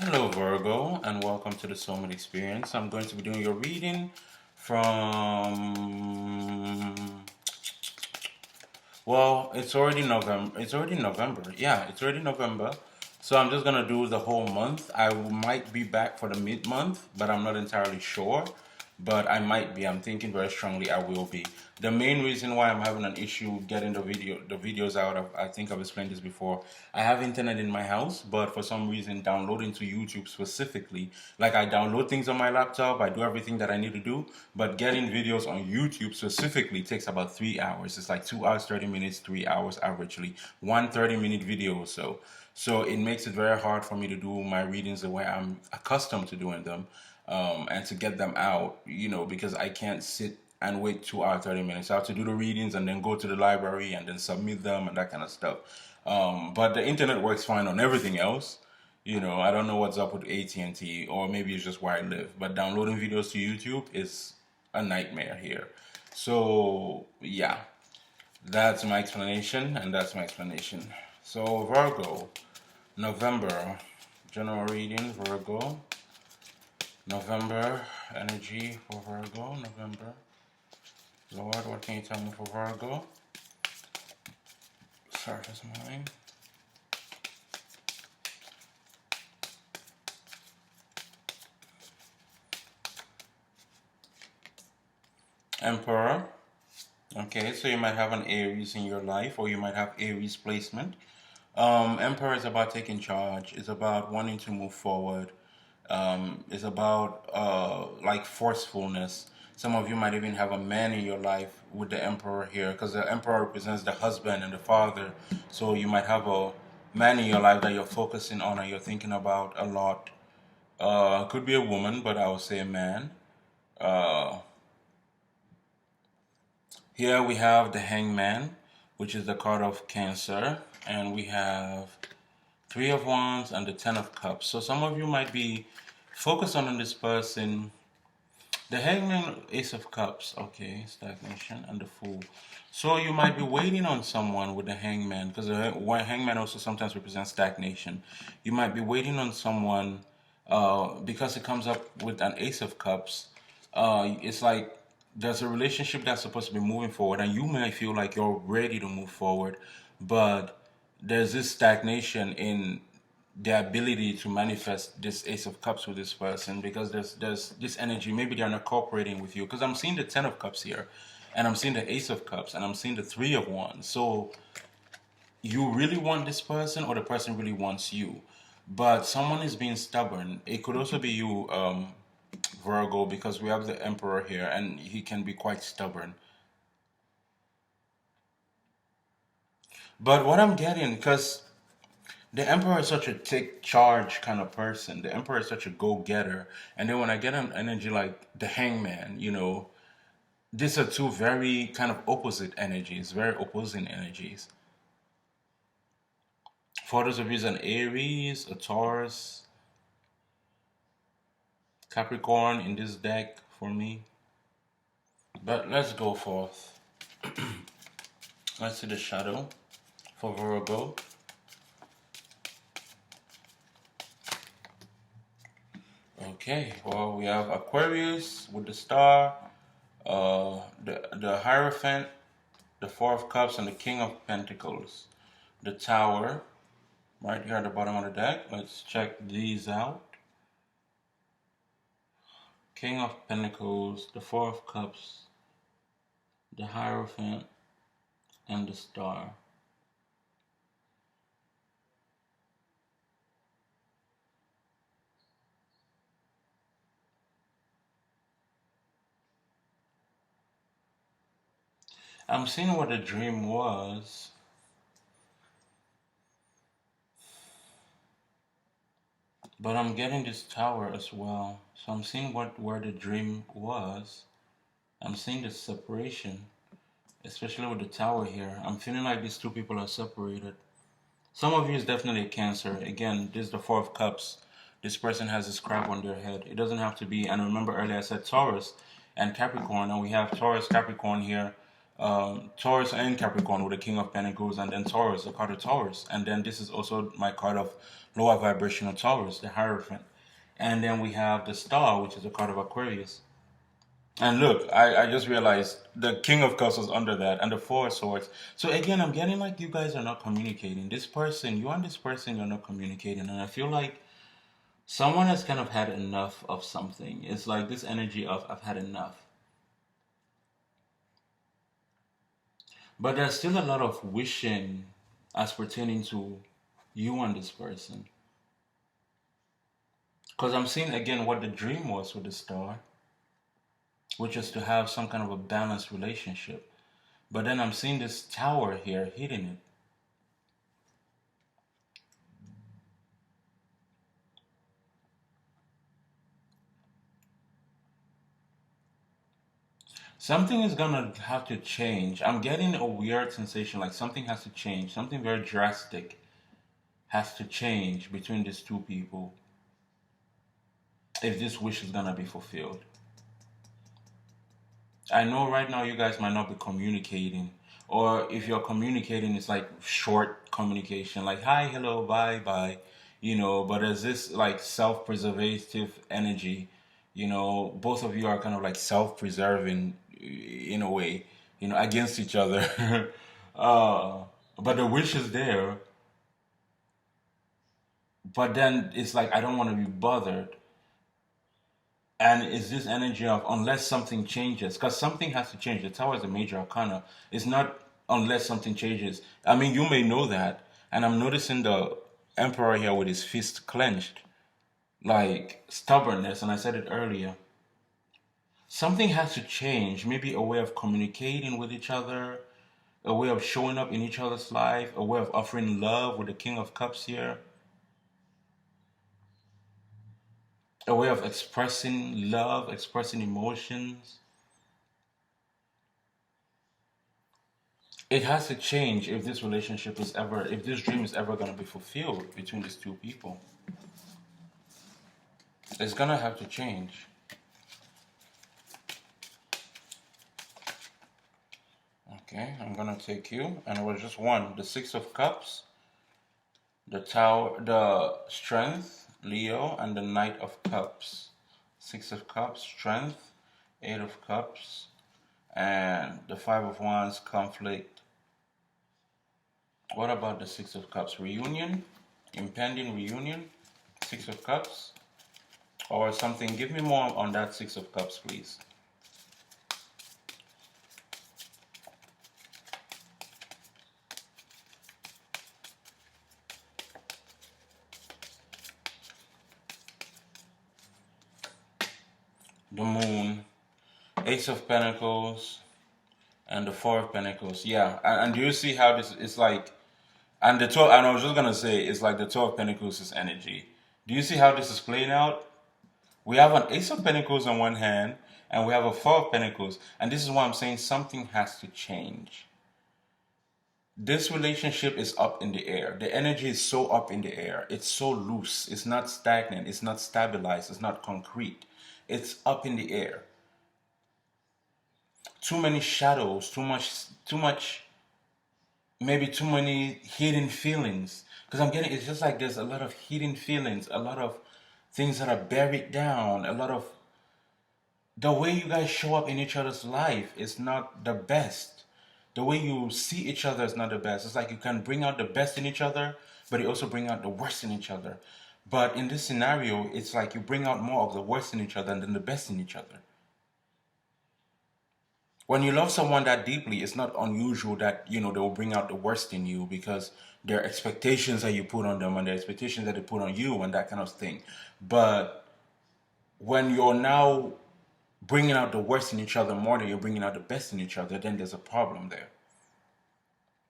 Hello, Virgo, and welcome to the Soulmate Experience. I'm going to be doing your reading from. Well, it's already November. It's already November. Yeah, it's already November. So I'm just gonna do the whole month. Might be back for the mid-month, but I'm not entirely sure. But I might be. I'm thinking very strongly I will be. The main reason why I'm having an issue getting the videos out of, I think I've explained this before. I have internet in my house, but for some reason downloading to YouTube specifically, like I download things on my laptop, I do everything that I need to do, but getting videos on YouTube specifically takes about 3 hours. It's like 2 hours, 30 minutes, 3 hours averagely. One 30-minute video or so. So it makes it very hard for me to do my readings the way I'm accustomed to doing them, and to get them out, because I can't sit and wait 2 hours, 30 minutes. I have to do the readings and then go to the library and then submit them and that kind of stuff. But the internet works fine on everything else. I don't know what's up with AT&T, or maybe it's just where I live. But downloading videos to YouTube is a nightmare here. So, yeah, that's my explanation, and that's my explanation. So, Virgo, November, general reading, Virgo. November energy for Virgo, November. Lord, what can you tell me for Virgo? Surface mind. Emperor. Okay, so you might have an Aries in your life, or you might have Aries placement. Emperor is about taking charge. It's about wanting to move forward. It's about like forcefulness. Some of you might even have a man in your life with the Emperor here, because the Emperor represents the husband and the father. So you might have a man in your life that you're focusing on and you're thinking about a lot. Could be a woman, but I would say a man. Uh, Here we have the Hangman, which is the card of Cancer, and we have Three of Wands and the Ten of Cups. So some of you might be focused on this person. The Hangman, Ace of Cups, okay, stagnation, and the Fool. So you might be waiting on someone with the Hangman, because the Hangman also sometimes represents stagnation. You might be waiting on someone because it comes up with an Ace of Cups. It's like there's a relationship that's supposed to be moving forward, and you may feel like you're ready to move forward, but there's this stagnation in the ability to manifest this Ace of Cups with this person, because there's this energy. Maybe they're not cooperating with you, because I'm seeing the Ten of Cups here, and I'm seeing the Ace of Cups, and I'm seeing the Three of Wands. So you really want this person, or the person really wants you, but someone is being stubborn. It could also be you, Virgo, because we have the Emperor here, and he can be quite stubborn. But what I'm getting, because the Emperor is such a take charge kind of person. The Emperor is such a go getter. And then when I get an energy like the Hangman, these are two very kind of opposite energies, very opposing energies. For those of you, an Aries, a Taurus, Capricorn in this deck for me. But let's go forth. Let's see the shadow for Virgo. Okay, well, we have Aquarius with the star, the Hierophant, the Four of Cups, and the King of Pentacles. The Tower, right here at the bottom of the deck. Let's check these out. King of Pentacles, the Four of Cups, the Hierophant, and the Star. I'm seeing what the dream was. But I'm getting this tower as well. So I'm seeing where the dream was. I'm seeing the separation, especially with the tower here. I'm feeling like these two people are separated. Some of you is definitely a Cancer. Again, this is the Four of Cups. This person has this crab on their head. It doesn't have to be, and remember earlier I said Taurus and Capricorn, and we have Taurus, Capricorn here. Taurus and Capricorn with the King of Pentacles, and then Taurus, the card of Taurus. And then this is also my card of lower vibrational Taurus, the Hierophant. And then we have the Star, which is the card of Aquarius. And look, I just realized the King of Cups was under that, and the Four of Swords. So again, I'm getting like you guys are not communicating. This person, you and this person, you're not communicating. And I feel like someone has kind of had enough of something. It's like this energy of I've had enough. But there's still a lot of wishing as pertaining to you and this person. Because I'm seeing again what the dream was with the Star, which is to have some kind of a balanced relationship. But then I'm seeing this Tower here hitting it. Something is gonna have to change. I'm getting a weird sensation like something has to change. Something very drastic has to change between these two people if this wish is gonna be fulfilled. I know right now you guys might not be communicating, or if you're communicating, it's like short communication, like hi, hello, bye, bye, but there's this like self preservative energy, both of you are kind of like self preserving in a way, against each other. uh, but the wish is there, but then it's like, I don't want to be bothered. And it's this energy of unless something changes, because something has to change. The Tower is a major arcana. It's not unless something changes. I mean, you may know that. And I'm noticing the Emperor here with his fist clenched, like stubbornness. And I said it earlier. Something has to change. Maybe a way of communicating with each other, a way of showing up in each other's life, a way of offering love with the King of Cups here. A way of expressing love, expressing emotions. It has to change if this relationship is ever, if this dream is ever going to be fulfilled between these two people. It's going to have to change. Okay, I'm going to take you, and it was just one. The Six of Cups, the Tower, the Strength, Leo, and the Knight of Cups. Six of Cups, Strength, Eight of Cups, and the Five of Wands, Conflict. What about the Six of Cups? Reunion, impending reunion, Six of Cups, or something. Give me more on that Six of Cups, please. The Moon, Ace of Pentacles, and the Four of Pentacles. Yeah, and do you see how this is like? And the 12, and I was just gonna say, it's like the 12 of Pentacles is energy. Do you see how this is playing out? We have an Ace of Pentacles on one hand, and we have a Four of Pentacles. And this is why I'm saying something has to change. This relationship is up in the air. The energy is so up in the air. It's so loose. It's not stagnant. It's not stabilized. It's not concrete. It's up in the air. Too many shadows, too much, maybe too many hidden feelings. Because I'm getting, it's just like there's a lot of hidden feelings, a lot of things that are buried down, a lot of, the way you guys show up in each other's life is not the best. The way you see each other is not the best. It's like you can bring out the best in each other, but you also bring out the worst in each other. But in this scenario, it's like you bring out more of the worst in each other than the best in each other. When you love someone that deeply, it's not unusual that, they will bring out the worst in you because there are expectations that you put on them and there are expectations that they put on you and that kind of thing. But when you're now bringing out the worst in each other more than you're bringing out the best in each other, then there's a problem there.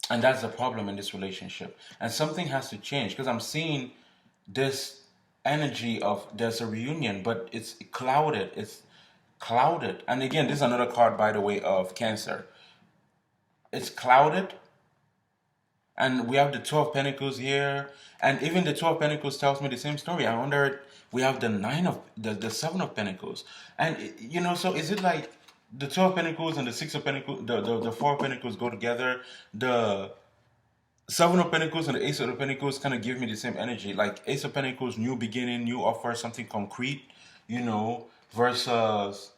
And that's the problem in this relationship. And something has to change because I'm seeing this energy of there's a reunion, but it's clouded. It's clouded. And again, this is another card, by the way, of Cancer. It's clouded. And we have the Two of Pentacles here. And even the Two of Pentacles tells me the same story. I wonder, we have the Seven of Pentacles. And, so is it like the Two of Pentacles and the Six of Pentacles, the Four of Pentacles go together. The Seven of Pentacles and the Ace of the Pentacles kind of give me the same energy. Like Ace of Pentacles, new beginning, new offer, something concrete, versus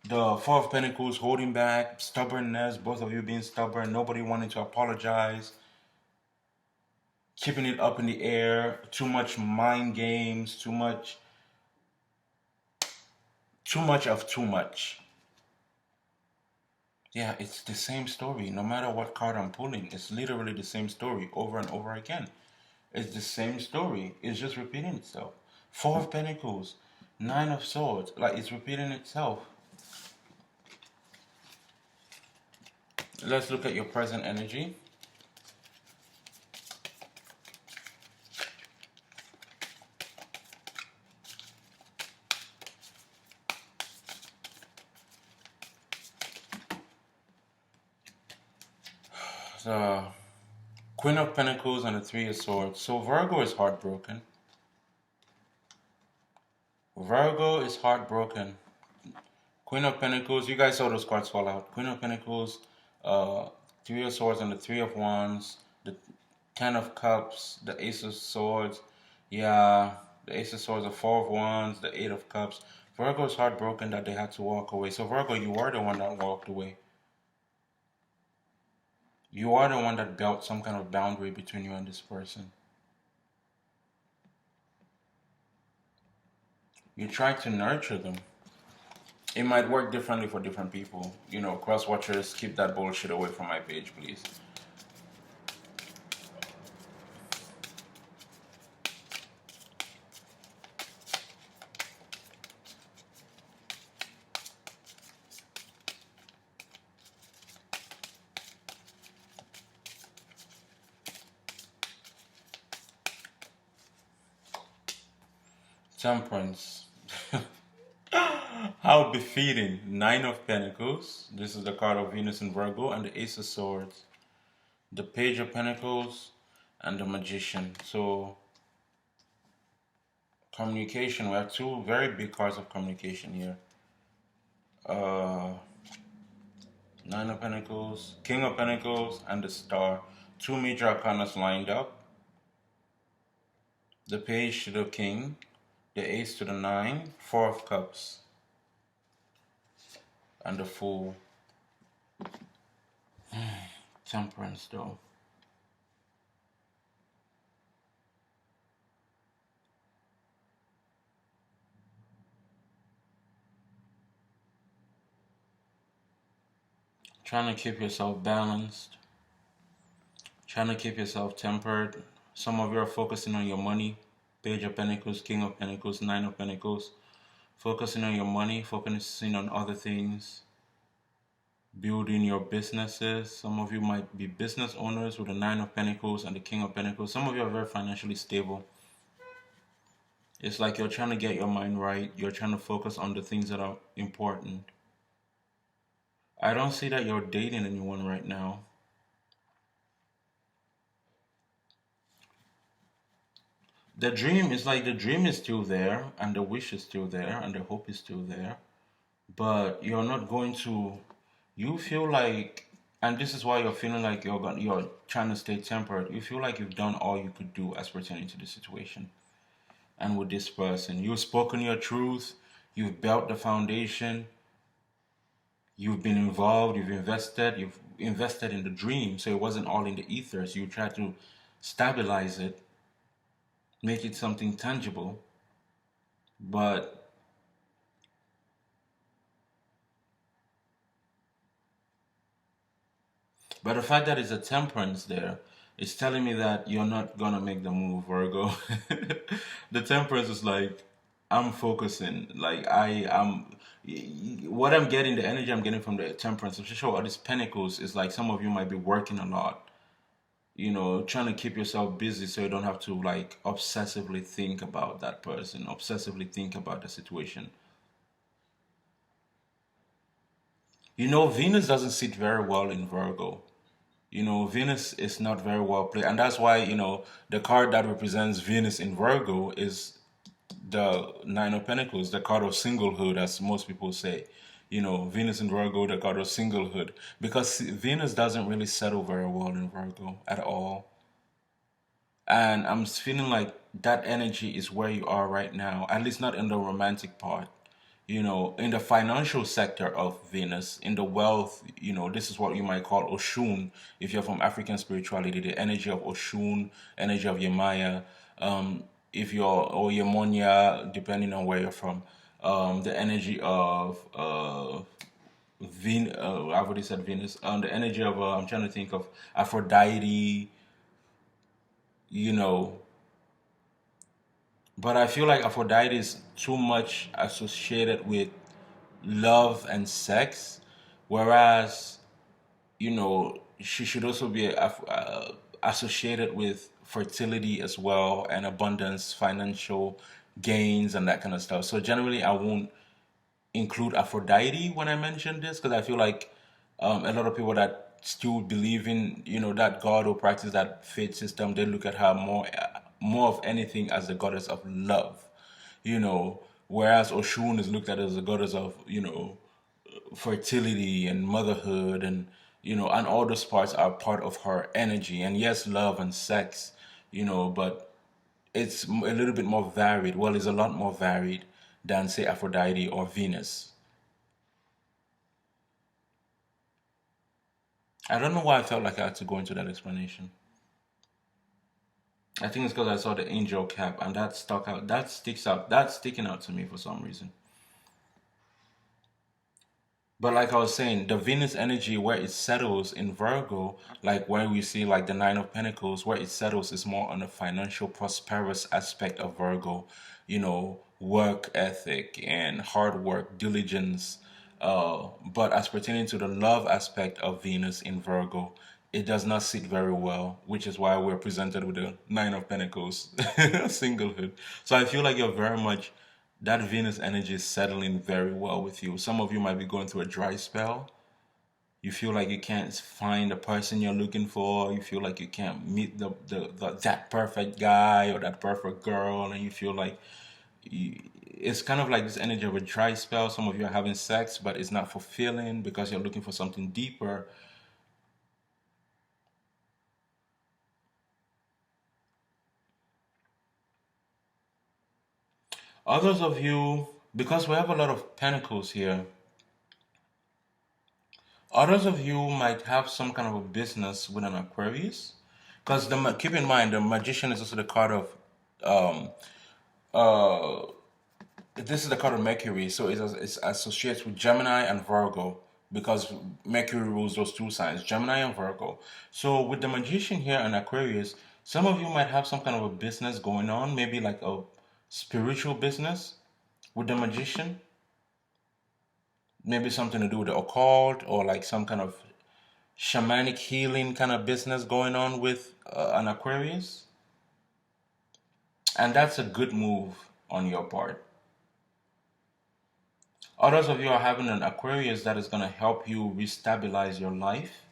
the Four of Pentacles holding back, stubbornness, both of you being stubborn, nobody wanting to apologize, keeping it up in the air, too much mind games, too much of too much. Yeah, it's the same story. No matter what card I'm pulling, it's literally the same story over and over again. It's the same story. It's just repeating itself. Four of Pentacles, Nine of Swords, like it's repeating itself. Let's look at your present energy. The Queen of Pentacles and the Three of Swords. So Virgo is heartbroken. Virgo is heartbroken. Queen of Pentacles, you guys saw those cards fall out. Queen of Pentacles, Three of Swords and the Three of Wands, the Ten of Cups, the Ace of Swords. Yeah, the Ace of Swords, the Four of Wands, the Eight of Cups. Virgo is heartbroken that they had to walk away. So Virgo, you were the one that walked away. You are the one that built some kind of boundary between you and this person. You try to nurture them. It might work differently for different people. Cross watchers, keep that bullshit away from my page, please. Temperance. How befitting. Nine of Pentacles. This is the card of Venus in Virgo, and the Ace of Swords. The Page of Pentacles and the Magician. So, communication. We have two very big cards of communication here. Nine of Pentacles, King of Pentacles, and the Star. Two major arcanas lined up. The Page to the King, the Ace to the Nine, Four of Cups, and the Fool. Temperance, though. Trying to keep yourself balanced. Trying to keep yourself tempered. Some of you are focusing on your money. Page of Pentacles, King of Pentacles, Nine of Pentacles. Focusing on your money, focusing on other things. Building your businesses. Some of you might be business owners with the Nine of Pentacles and the King of Pentacles. Some of you are very financially stable. It's like you're trying to get your mind right. You're trying to focus on the things that are important. I don't see that you're dating anyone right now. The dream is still there, and the wish is still there, and the hope is still there. But you're not going to, you feel like, and this is why you're feeling like you're trying to stay tempered. You feel like you've done all you could do as pertaining to the situation. And with this person, you've spoken your truth, you've built the foundation, you've been involved, you've invested in the dream, so it wasn't all in the ethers. You tried to stabilize it, make it something tangible, but the fact that it's a temperance there, it's telling me that you're not gonna make the move, Virgo. The temperance is like, I'm focusing, like what I'm getting, the energy I'm getting from the temperance, especially all these pentacles, is like some of you might be working a lot, trying to keep yourself busy so you don't have to like obsessively think about that person, obsessively think about the situation. Venus doesn't sit very well in Virgo. Venus is not very well played, and that's why, the card that represents Venus in Virgo is the Nine of Pentacles, the card of singlehood, as most people say. Venus in Virgo, the god of singlehood, because Venus doesn't really settle very well in Virgo at all. And I'm feeling like that energy is where you are right now, at least not in the romantic part. In the financial sector of Venus, in the wealth, this is what you might call Oshun. If you're from African spirituality, the energy of Oshun, energy of Yemaya, if you're, or Yemonia, depending on where you're from, the energy of I've already said Venus, the energy of, I'm trying to think of Aphrodite, you know, but I feel like Aphrodite is too much associated with love and sex, whereas she should also be associated with fertility as well, and abundance, financial gains, and that kind of stuff. So generally, I won't include Aphrodite when I mention this, because I feel like a lot of people that still believe in that god or practice that faith system, they look at her more of anything as the goddess of love, whereas Oshun is looked at as the goddess of fertility and motherhood, and all those parts are part of her energy. And yes, love and sex, but it's a little bit more varied. Well, it's a lot more varied than, say, Aphrodite or Venus. I don't know why I felt like I had to go into that explanation. I think it's because I saw the angel cap, and that stuck out. That sticks out. That's sticking out to me for some reason. But like I was saying, the Venus energy where it settles in Virgo, like where we see like the Nine of Pentacles, where it settles is more on the financial prosperous aspect of Virgo, work ethic and hard work, diligence. But as pertaining to the love aspect of Venus in Virgo, it does not sit very well, which is why we're presented with the Nine of Pentacles, singlehood. So I feel like you're very much, that Venus energy is settling very well with you. Some of you might be going through a dry spell. You feel like you can't find the person you're looking for. You feel like you can't meet that perfect guy or that perfect girl, and you feel like it's kind of like this energy of a dry spell. Some of you are having sex, but it's not fulfilling because you're looking for something deeper. Others of you, because we have a lot of pentacles here, others of you might have some kind of a business with an Aquarius. Because keep in mind, the Magician is also the card of, um, uh, this is the card of Mercury, so it's associated with Gemini and Virgo, because Mercury rules those two signs, Gemini and Virgo. So with the Magician here and Aquarius, some of you might have some kind of a business going on, maybe like a spiritual business with the Magician. Maybe something to do with the occult, or like some kind of shamanic healing kind of business going on with an Aquarius. And that's a good move on your part. Others of you are having an Aquarius that is going to help you restabilize your life.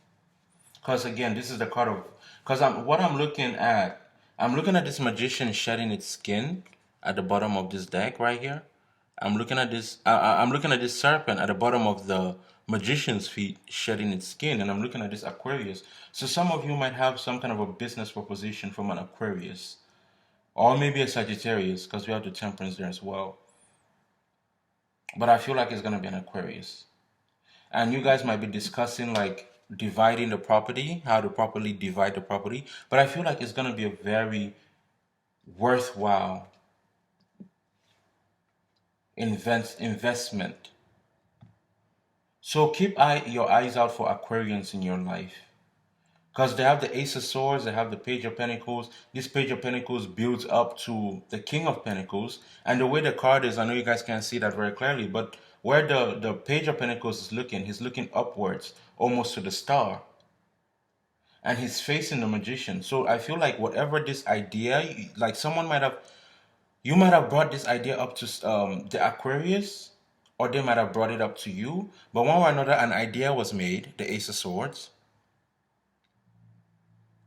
Because again, this is the card of, because I'm looking at this Magician shedding its skin at the bottom of this deck right here. I'm looking at this. I'm looking at this serpent at the bottom of the Magician's feet shedding its skin, and I'm looking at this Aquarius. So some of you might have some kind of a business proposition from an Aquarius, or maybe a Sagittarius, because we have the Temperance there as well. But I feel like it's gonna be an Aquarius, and you guys might be discussing like dividing the property, how to properly divide the property. But I feel like it's gonna be a very worthwhile investment. So keep your eyes out for Aquarians in your life. Because they have the Ace of Swords, they have the Page of Pentacles. This Page of Pentacles builds up to the King of Pentacles. And the way the card is, I know you guys can't see that very clearly, but where the Page of Pentacles is looking, he's looking upwards, almost to the star. And he's facing the Magician. So I feel like whatever this idea, like you might have brought this idea up to the Aquarius, or they might have brought it up to you. But one way or another, an idea was made, the Ace of Swords.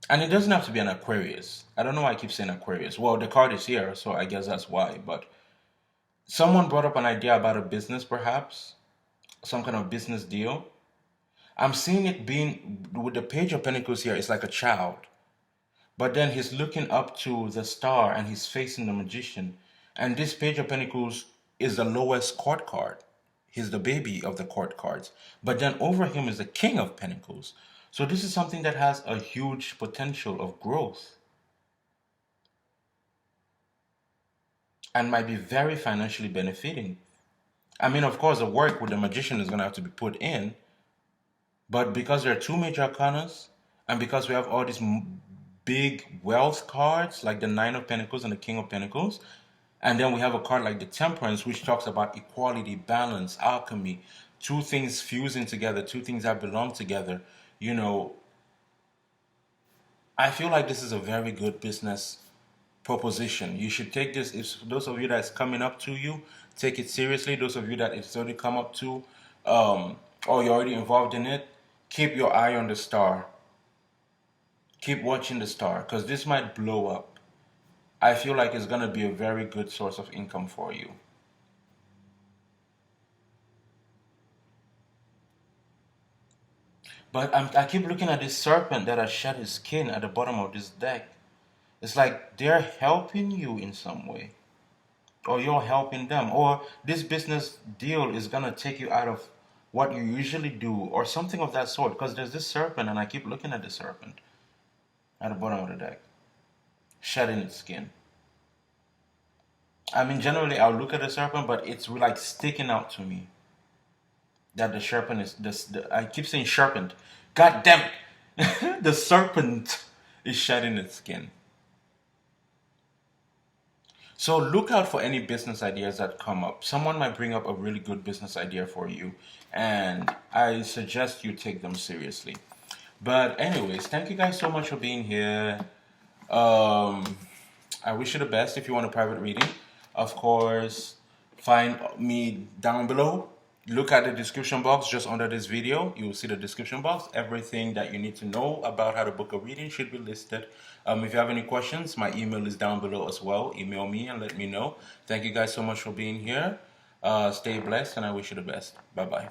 And it doesn't have to be an Aquarius. I don't know why I keep saying Aquarius. Well, the card is here, so I guess that's why. But someone brought up an idea about a business, perhaps. some kind of business deal. I'm seeing it being with the Page of Pentacles here. It's like a child, but then he's looking up to the star and he's facing the Magician. And this Page of Pentacles is the lowest court card. He's the baby of the court cards. But then over him is the King of Pentacles. So this is something that has a huge potential of growth and might be very financially benefiting. I mean, of course, the work with the Magician is going to have to be put in. But because there are two major arcanas, and because we have all these big wealth cards, like the Nine of Pentacles and the King of Pentacles, and then we have a card like the Temperance, which talks about equality, balance, alchemy, two things fusing together, two things that belong together. You know, I feel like this is a very good business proposition. You should take this. If those of you that's coming up to you, take it seriously. Those of you that it's already come up to, or you're already involved in it, keep your eye on the star. Keep watching the star, because this might blow up. I feel like it's going to be a very good source of income for you. But I keep looking at this serpent that has shed his skin at the bottom of this deck. It's like they're helping you in some way, or you're helping them, or this business deal is going to take you out of what you usually do, or something of that sort. Because there's this serpent, and I keep looking at the serpent at the bottom of the deck, shedding its skin. I mean, generally I'll look at the serpent, but it's like sticking out to me that the serpent is this. I keep saying serpent. God damn it! The serpent is shedding its skin. So look out for any business ideas that come up. Someone might bring up a really good business idea for you, and I suggest you take them seriously. But anyways, thank you guys so much for being here. I wish you the best. If you want a private reading, of course, find me down below. Look at the description box just under this video. You will see the description box. Everything that you need to know about how to book a reading should be listed. If you have any questions, my email is down below as well. Email me and let me know. Thank you guys so much for being here. Stay blessed, and I wish you the best. Bye-bye.